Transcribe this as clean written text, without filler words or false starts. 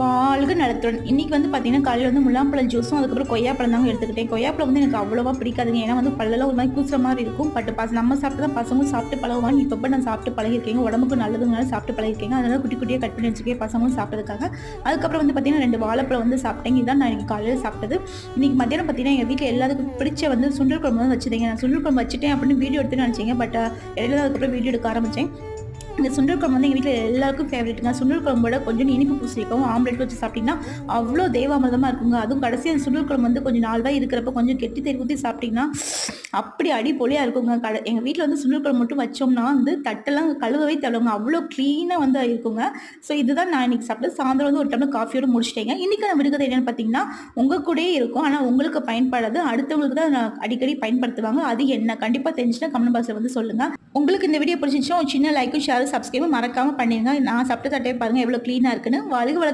வாழ்க நலத்துடன். இன்னைக்கு வந்து பார்த்தீங்கன்னா, காலையில வந்து முலாம்பழம் ஜூஸும், அதுக்கப்புறம் கொய்யாப்பழம் தாங்க எடுத்துக்கிட்டேன். கொய்யாப்பழம் வந்து எனக்கு அவ்வளவா பிடிக்காதுங்க. ஏன்னா வந்து பல்லெல்லாம் ஒரு மாரி கூசுற மாரி இருக்கும். பட் நம்ம சாப்பிட்டு தான் பசங்களும் சாப்பிட்டு பழகுவாங்க. இப்ப நான் சாப்பிட்டு பழகியிருக்கேங்க. உடம்புக்கு நல்லதுனால சாப்பிட்டு பழகியிருக்கேங்க. அதனால குட்டி குட்டியா கட் பண்ணி வச்சிருக்கேன் பசங்களும் சாப்பிட்டதுக்காக. அதுக்கப்புறம் வந்து பார்த்தீங்கன்னா, 2 வாழைப்பழம் வந்து சாப்பிட்டேங்க. இதான் நான் இன்னைக்கு காலையில சாப்பிட்டது. இன்னைக்கு மத்தியானம் பார்த்தீங்கன்னா, எங்க வீட்ல எல்லாத்துக்கும் பிடிச்ச வந்து சுண்டல் குழம்பு தான் வச்சதுங்க. நான் சுண்டல் குழம்பு வச்சுட்டேன் அப்படின்னு வீடியோ எடுத்தேன்னு நினைச்சேங்க. பட் இடையில அதுக்கப்புறம் வீடியோ எடுக்க ஆரம்பிச்சேன். இந்த சுண்டல் குழம்பு வந்து எங்கள் வீட்டில் எல்லாருக்கும் ஃபேவரட்டுங்க. சுண்டல் குழம்போட கொஞ்சம் இனிப்பு பூசணிக்காவும் ஆம்லெட் வச்சு சாப்பிட்டீங்கன்னா அவ்வளோ தேவாமிர்தமாக இருக்குங்க. அதுவும் கடைசி அந்த சுண்டல் குழம்பு வந்து கொஞ்சம் 4 வாய் இருக்கிறப்ப கொஞ்சம் கெட்டி தயிர் ஊற்றி சாப்பிட்டீங்கன்னா அப்படி அடிப்பொலியாக இருக்குங்க. எங்கள் வீட்டில் வந்து சுண்டல் குழம்பு மட்டும் வச்சோம்னா வந்து தட்டெல்லாம் கழுவவே தேவைங்க. அவ்வளோ க்ளீனாக வந்து இருக்குங்க. ஸோ இதுதான் நான் இன்னைக்கு சாப்பிட்டு சாயந்தரம் வந்து ஒரு டம்ளர் காஃபியோடு முடிச்சிட்டேங்க. இன்னைக்கு நான் விடுக்கிறது என்னென்னு பார்த்தீங்கன்னா, உங்கள் கூடயே இருக்கும். ஆனால் உங்களுக்கு பயன்படாது. அடுத்தவங்களுக்கு தான் நான் அடிக்கடி பயன்படுத்துவாங்க. அது என்ன கண்டிப்பாக தெரிஞ்சுன்னா கமெண்ட் பாக்ஸில் வந்து சொல்லுங்கள். உங்களுக்கு இந்த வீடியோ பிடிச்சிருந்துச்சுன்னா ஒரு சின்ன லைக்கும் ஷேரும் சப்ஸ்கிரைபும் மறக்காம பண்ணிருங்க. நான் சாப்பிட்ட தட்டையை பாருங்க எவ்வளோ க்ளீனாக இருக்குன்னு. வாழ்க வளத்துடன்.